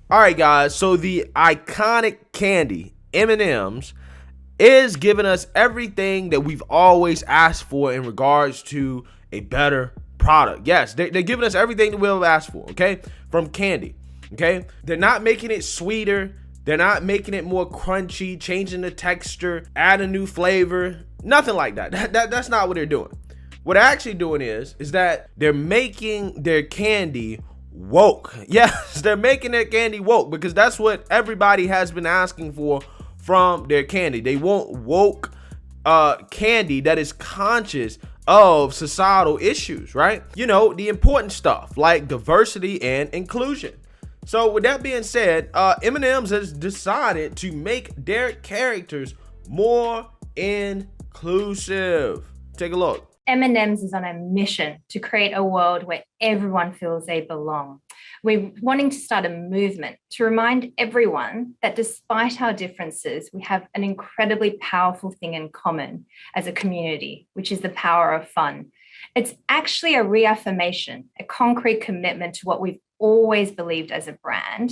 All right, guys. So the iconic candy M&M's is giving us everything that we've always asked for in regards to a better product. Yes, they're giving us everything that we've asked for. Okay, from candy. Okay, they're not making it sweeter. They're not making it more crunchy, changing the texture, add a new flavor. Nothing like that. That's not what they're doing. What they're actually doing is that they're making their candy woke. Yes, they're making their candy woke because that's what everybody has been asking for from their candy. They want woke candy that is conscious of societal issues, right? You know, the important stuff like diversity and inclusion. So with that being said, M&M's has decided to make their characters more inclusive. Take a look. M&M's is on a mission to create a world where everyone feels they belong. We're wanting to start a movement to remind everyone that despite our differences, we have an incredibly powerful thing in common as a community, which is the power of fun. It's actually a reaffirmation, a concrete commitment to what we've always believed as a brand,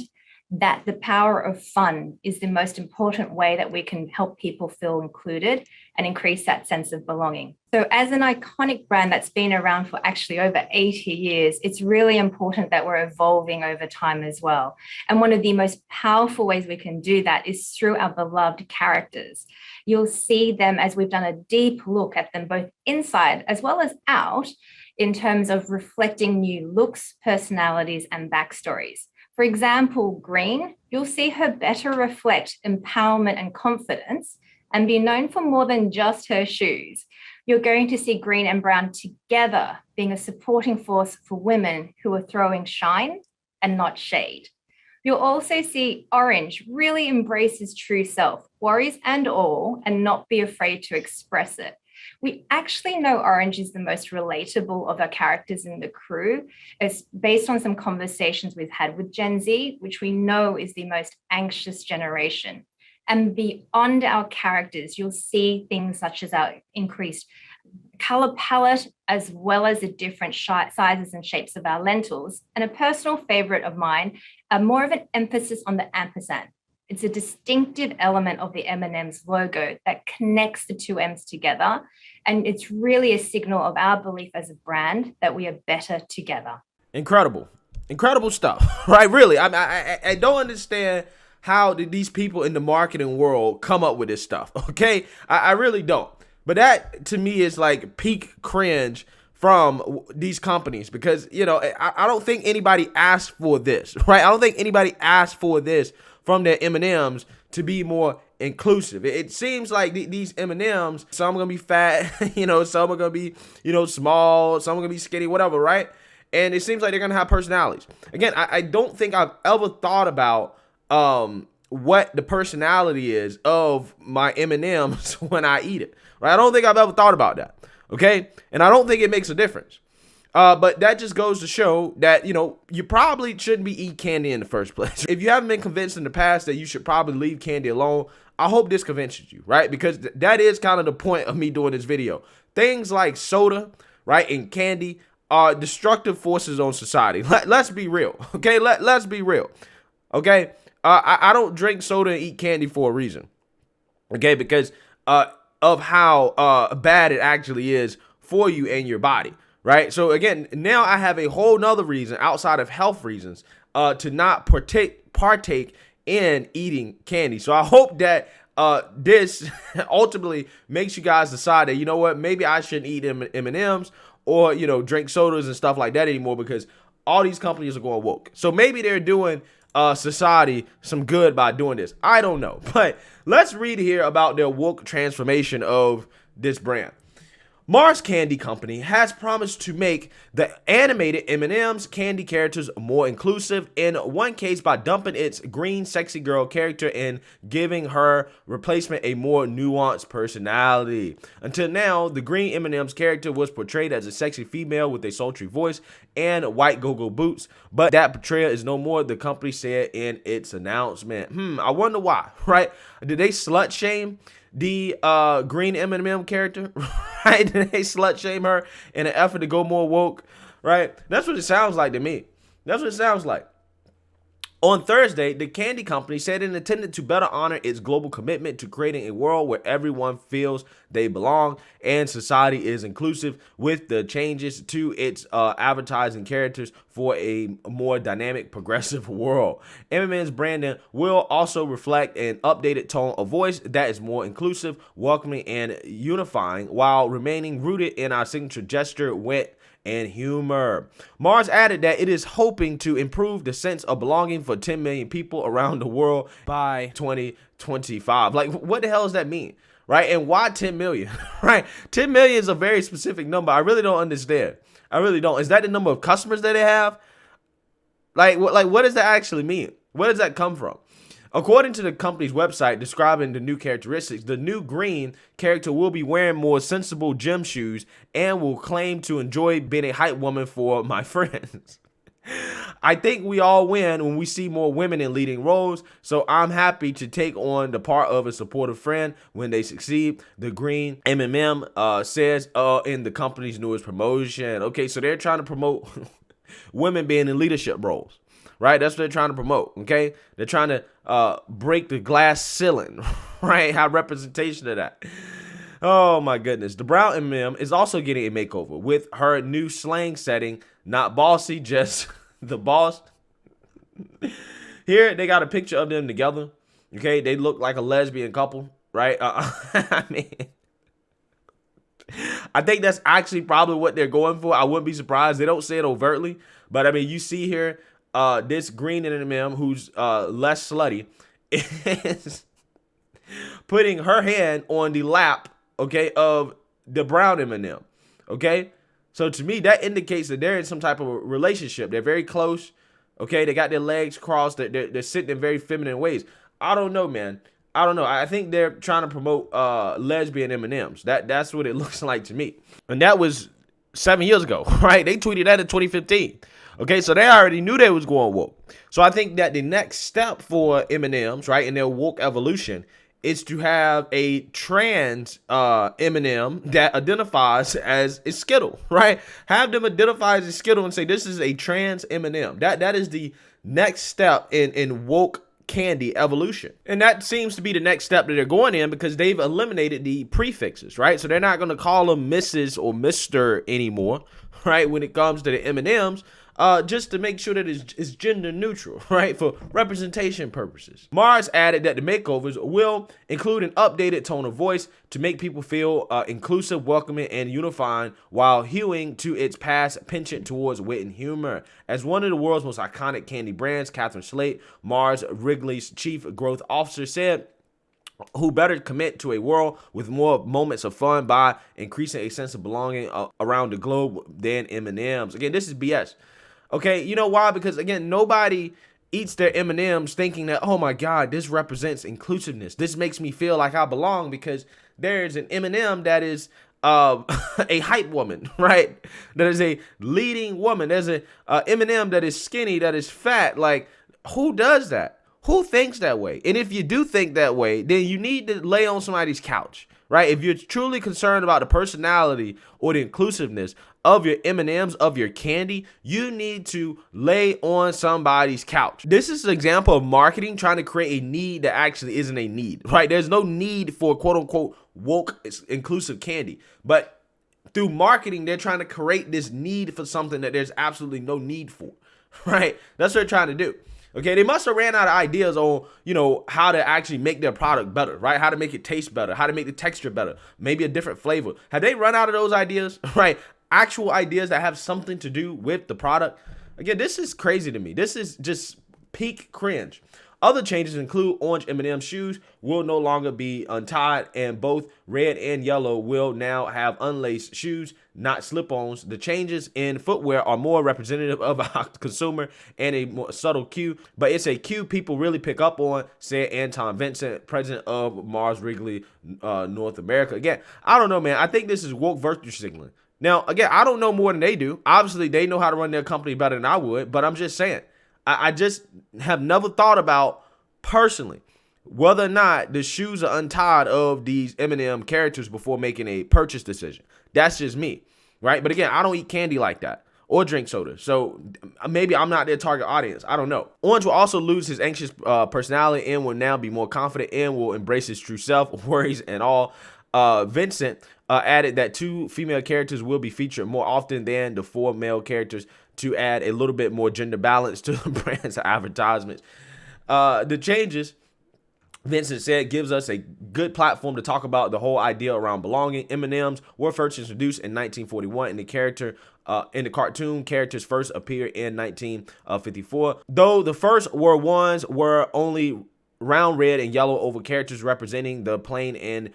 that the power of fun is the most important way that we can help people feel included and increase that sense of belonging. So as an iconic brand that's been around for actually over 80 years, it's really important that we're evolving over time as well. And one of the most powerful ways we can do that is through our beloved characters. You'll see them as we've done a deep look at them both inside as well as out in terms of reflecting new looks, personalities, and backstories. For example, Green, you'll see her better reflect empowerment and confidence and be known for more than just her shoes. You're going to see Green and Brown together being a supporting force for women who are throwing shine and not shade. You'll also see Orange really embrace his true self, worries and all, and not be afraid to express it. We actually know Orange is the most relatable of our characters in the crew. It's based on some conversations we've had with Gen Z, which we know is the most anxious generation. And beyond our characters, you'll see things such as our increased color palette, as well as the different sizes and shapes of our lentils. And a personal favorite of mine, more of an emphasis on the ampersand. It's a distinctive element of the M&M's logo that connects the two M's together. And it's really a signal of our belief as a brand that we are better together. Incredible stuff, right? Really, I don't understand how did these people in the marketing world come up with this stuff, okay? I really don't. But that, to me, is like peak cringe from these companies because, you know, I don't think anybody asked for this, right? I don't think anybody asked for this from their M&M's to be more inclusive. It seems like these M&M's, some are going to be fat, you know, some are going to be, you know, small, some are going to be skinny, whatever, right? And it seems like they're going to have personalities. Again, I don't think I've ever thought about what the personality is of my M&M's when I eat it, right? I don't think I've ever thought about that, okay? And I don't think it makes a difference. But that just goes to show that, you know, you probably shouldn't be eating candy in the first place. If you haven't been convinced in the past that you should probably leave candy alone, I hope this convinces you, right? Because that is kind of the point of me doing this video. Things like soda, right, and candy are destructive forces on society. Let's be real, okay? Let's be real, okay? I don't drink soda and eat candy for a reason, okay? Because of how bad it actually is for you and your body. Right. So again, now I have a whole nother reason outside of health reasons to not partake in eating candy. So I hope that this ultimately makes you guys decide that, you know what, maybe I shouldn't eat M&M's or, you know, drink sodas and stuff like that anymore because all these companies are going woke. So maybe they're doing society some good by doing this. I don't know. But let's read here about their woke transformation of this brand. Mars Candy Company has promised to make the animated M&M's candy characters more inclusive, in one case by dumping its green sexy girl character and giving her replacement a more nuanced personality. Until now, the green M&M's character was portrayed as a sexy female with a sultry voice and white go-go boots, but that portrayal is no more, the company said in its announcement. I wonder why, right? Did they slut shame the green M&M character, right? Did they slut shame her in an effort to go more woke, right? That's what it sounds like to me. That's what it sounds like. On Thursday, the candy company said it intended to better honor its global commitment to creating a world where everyone feels they belong and society is inclusive, with the changes to its advertising characters for a more dynamic, progressive world. M&M'S branding will also reflect an updated tone of voice that is more inclusive, welcoming, and unifying, while remaining rooted in our signature gesture, wit, and humor. Mars added that it is hoping to improve the sense of belonging for 10 million people around the world by 2025. Like, what the hell does that mean? Right? And why 10 million? Right? 10 million is a very specific number. I really don't understand. I really don't. Is that the number of customers that they have? Like what does that actually mean? Where does that come from? According to the company's website describing the new characteristics, the new green character will be wearing more sensible gym shoes and will claim to enjoy being a hype woman for my friends. I think we all win when we see more women in leading roles, so I'm happy to take on the part of a supportive friend when they succeed, the green M&M says in the company's newest promotion. Okay, so they're trying to promote women being in leadership roles. Right, that's what they're trying to promote. Okay, they're trying to break the glass ceiling. Right, have representation of that. Oh my goodness, the brown M&M is also getting a makeover with her new slang setting. Not bossy, just the boss. Here they got a picture of them together. Okay, they look like a lesbian couple. Right, I mean, I think that's actually probably what they're going for. I wouldn't be surprised. They don't say it overtly, but I mean, you see here. This green M&M who's less slutty is putting her hand on the lap, okay, of the brown M&M, okay? So to me, that indicates that they're in some type of a relationship. They're very close, okay? They got their legs crossed. They're sitting in very feminine ways. I don't know, man. I don't know. I think they're trying to promote lesbian M&Ms. That's what it looks like to me. And that was 7 years ago, right? They tweeted that in 2015. Okay, so they already knew they was going woke. So I think that the next step for M&Ms, right, in their woke evolution is to have a trans M&M that identifies as a Skittle, right? Have them identify as a Skittle and say this is a trans M&M. That is the next step in woke candy evolution. And that seems to be the next step that they're going in because they've eliminated the prefixes, right? So they're not going to call them Mrs. or Mr. anymore, right, when it comes to the M&Ms. Just to make sure that it's gender neutral, right, for representation purposes. Mars added that the makeovers will include an updated tone of voice to make people feel inclusive, welcoming, and unifying, while hewing to its past penchant towards wit and humor. As one of the world's most iconic candy brands, Catherine Slate, Mars Wrigley's chief growth officer, said, who better commit to a world with more moments of fun by increasing a sense of belonging around the globe than M&Ms. Again, this is BS. Okay, you know why? Because again, nobody eats their M&Ms thinking that, oh my God, this represents inclusiveness. This makes me feel like I belong because there's an M&M that is a hype woman, right? That is a leading woman. There's a M&M that is skinny, that is fat. Like, who does that? Who thinks that way? And if you do think that way, then you need to lay on somebody's couch, right? If you're truly concerned about the personality or the inclusiveness of your M&Ms, of your candy, you need to lay on somebody's couch. This is an example of marketing trying to create a need that actually isn't a need, right? There's no need for quote unquote woke inclusive candy, but through marketing, they're trying to create this need for something that there's absolutely no need for, right? That's what they're trying to do. Okay, they must have ran out of ideas on, how to actually make their product better, right? How to make it taste better, how to make the texture better, maybe a different flavor. Have they run out of those ideas, right? Actual ideas that have something to do with the product. Again, this is crazy to me. This is just peak cringe. Other changes include orange M&M shoes will no longer be untied, and both red and yellow will now have unlaced shoes, not slip-ons. The changes in footwear are more representative of our consumer and a more subtle cue, but it's a cue people really pick up on, said Anton Vincent, president of Mars Wrigley North America. Again, I don't know, man. I think this is woke virtue signaling. Now, again, I don't know more than they do. Obviously, they know how to run their company better than I would, but I'm just saying. I just have never thought about personally whether or not the shoes are untied of these M&M characters before making a purchase decision. That's just me, right? But again, I don't eat candy like that. or drink soda. So maybe I'm not their target audience. I don't know. Orange will also lose his anxious personality and will now be more confident and will embrace his true self, worries and all. Vincent added that 2 female characters will be featured more often than the 4 male characters to add a little bit more gender balance to the brand's advertisements. The changes, Vincent said, gives us a good platform to talk about the whole idea around belonging. M&M'S were first introduced in 1941, and in the cartoon characters first appeared in 1954. Though the first were only round red and yellow oval characters representing the plain and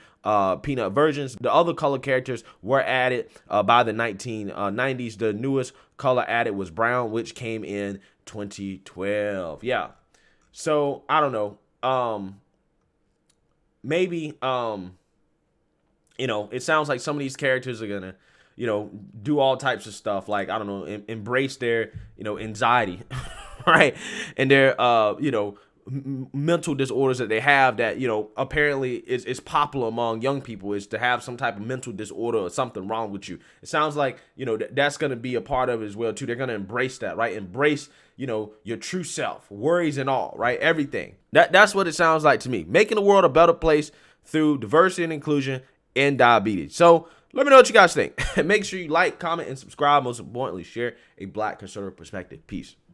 peanut versions. The other color characters were added by the 1990s. The newest color added was brown, which came in 2012. Yeah. So I don't know. Maybe it sounds like some of these characters are gonna do all types of stuff, like, I don't know, embrace their anxiety, right, and their mental disorders that they have, that apparently is popular among young people, is to have some type of mental disorder or something wrong with you. It sounds like that's going to be a part of it as well too. They're going to embrace that, right? Embrace your true self, worries and all, right? Everything. That's what it sounds like to me. Making the world a better place through diversity and inclusion and diabetes. So let me know what you guys think. Make sure you like, comment, and subscribe. Most importantly, share a Black conservative perspective. Peace.